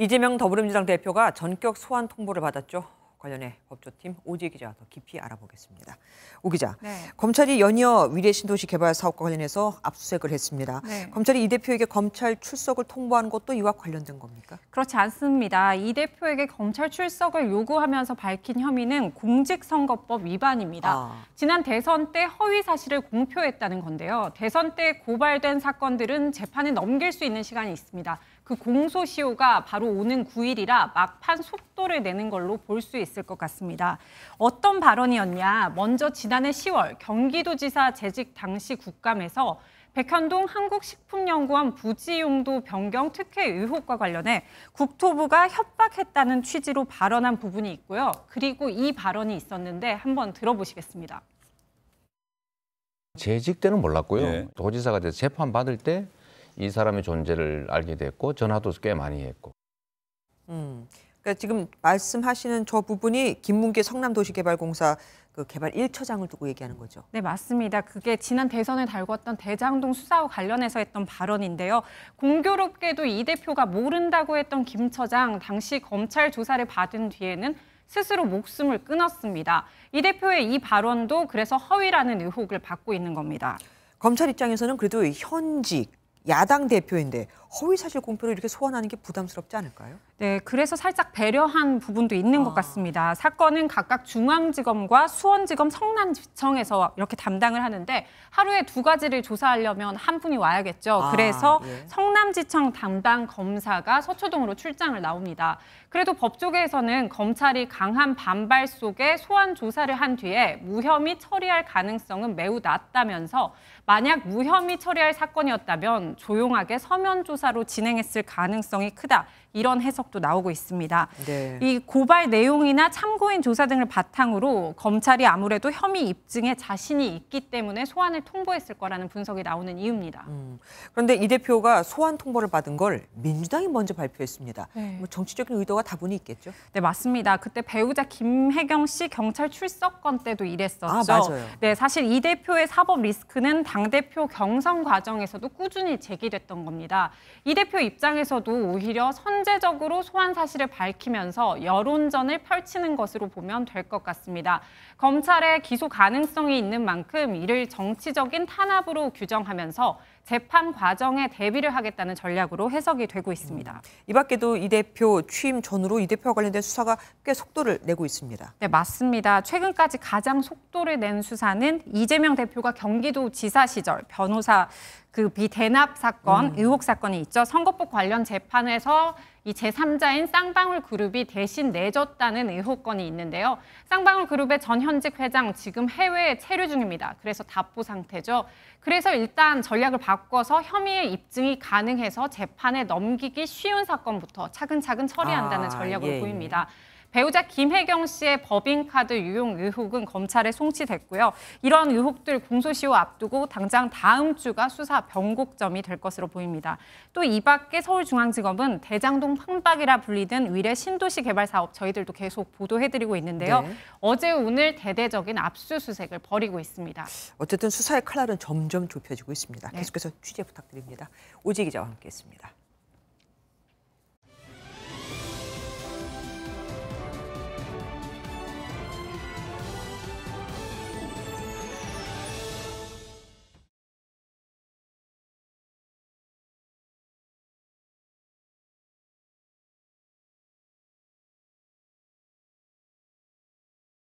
이재명 더불어민주당 대표가 전격 소환 통보를 받았죠. 관련해 법조팀 오지혜 기자가 더 깊이 알아보겠습니다. 오 기자, 검찰이 연이어 위례 신도시 개발 사업과 관련해서 압수수색을 했습니다. 검찰이 이 대표에게 검찰 출석을 통보한 것도 이와 관련된 겁니까? 그렇지 않습니다. 이 대표에게 검찰 출석을 요구하면서 밝힌 혐의는 공직선거법 위반입니다. 지난 대선 때 허위 사실을 공표했다는 건데요. 대선 때 고발된 사건들은 재판에 넘길 수 있는 시간이 있습니다. 그 공소시효가 바로 오는 9일이라 막판 속도를 내는 걸로 볼 수 있을 것 같습니다. 어떤 발언이었냐? 먼저 지난해 10월 경기도지사 재직 당시 국감에서 백현동 한국식품연구원 부지용도 변경 특혜 의혹과 관련해 국토부가 협박했다는 취지로 발언한 부분이 있고요. 그리고 이 발언이 있었는데 한번 들어보시겠습니다. 재직 때는 몰랐고요. 도지사가 돼서 재판받을 때 이 사람의 존재를 알게 됐고 전화도 꽤 많이 했고. 그러니까 지금 말씀하시는 저 부분이 김문기 성남도시개발공사 그 개발 1처장을 두고 얘기하는 거죠. 네, 맞습니다. 그게 지난 대선에 달궜던 대장동 수사와 관련해서 했던 발언인데요. 공교롭게도 이 대표가 모른다고 했던 김 처장 당시 검찰 조사를 받은 뒤에는 스스로 목숨을 끊었습니다. 이 대표의 이 발언도 그래서 허위라는 의혹을 받고 있는 겁니다. 검찰 입장에서는 그래도 현직 야당 대표인데 허위 사실 공표를 이렇게 소환하는 게 부담스럽지 않을까요? 네, 그래서 살짝 배려한 부분도 있는 것 같습니다. 사건은 각각 중앙지검과 수원지검 성남지청에서 이렇게 담당을 하는데 하루에 2가지를 조사하려면 한 분이 와야겠죠. 그래서 성남지청 담당 검사가 서초동으로 출장을 나옵니다. 그래도 법조계에서는 검찰이 강한 반발 속에 소환 조사를 한 뒤에 무혐의 처리할 가능성은 매우 낮다면서 만약 무혐의 처리할 사건이었다면 조용하게 서면 조사로 진행했을 가능성이 크다. 이런 해석도 나오고 있습니다. 이 고발 내용이나 참고인 조사 등을 바탕으로 검찰이 아무래도 혐의 입증에 자신이 있기 때문에 소환을 통보했을 거라는 분석이 나오는 이유입니다. 그런데 이 대표가 소환 통보를 받은 걸 민주당이 먼저 발표했습니다. 뭐 정치적인 의도가 다분히 있겠죠? 네, 맞습니다. 그때 배우자 김혜경 씨 경찰 출석건 때도 이랬었죠. 맞아요. 네, 사실 이 대표의 사법 리스크는 당대표 경선 과정에서도 꾸준히 제기됐던 겁니다. 이 대표 입장에서도 오히려 선제적으로 소환 사실을 밝히면서 여론전을 펼치는 것으로 보면 될 것 같습니다. 검찰의 기소 가능성이 있는 만큼 이를 정치적인 탄압으로 규정하면서 재판 과정에 대비를 하겠다는 전략으로 해석이 되고 있습니다. 이 밖에도 이 대표 취임 전후로 이 대표와 관련된 수사가 꽤 속도를 내고 있습니다. 네, 맞습니다. 최근까지 가장 속도를 낸 수사는 이재명 대표가 경기도지사 시절 변호사 그 비대납 사건, 의혹 사건이 있죠. 선거법 관련 재판에서 이 제3자인 쌍방울 그룹이 대신 내줬다는 의혹건이 있는데요. 쌍방울 그룹의 전 현직 회장 지금 해외에 체류 중입니다. 그래서 답보 상태죠. 그래서 일단 전략을 바꿔서 혐의의 입증이 가능해서 재판에 넘기기 쉬운 사건부터 차근차근 처리한다는 전략으로 보입니다. 배우자 김혜경 씨의 법인카드 유용 의혹은 검찰에 송치됐고요. 이런 의혹들 공소시효 앞두고 당장 다음 주가 수사 변곡점이 될 것으로 보입니다. 또 이 밖에 서울중앙지검은 대장동 판박이라 불리던 위례 신도시 개발 사업 저희들도 계속 보도해드리고 있는데요. 어제 오늘 대대적인 압수수색을 벌이고 있습니다. 어쨌든 수사의 칼날은 점점 좁혀지고 있습니다. 계속해서 취재 부탁드립니다. 오지혜 기자와 함께했습니다.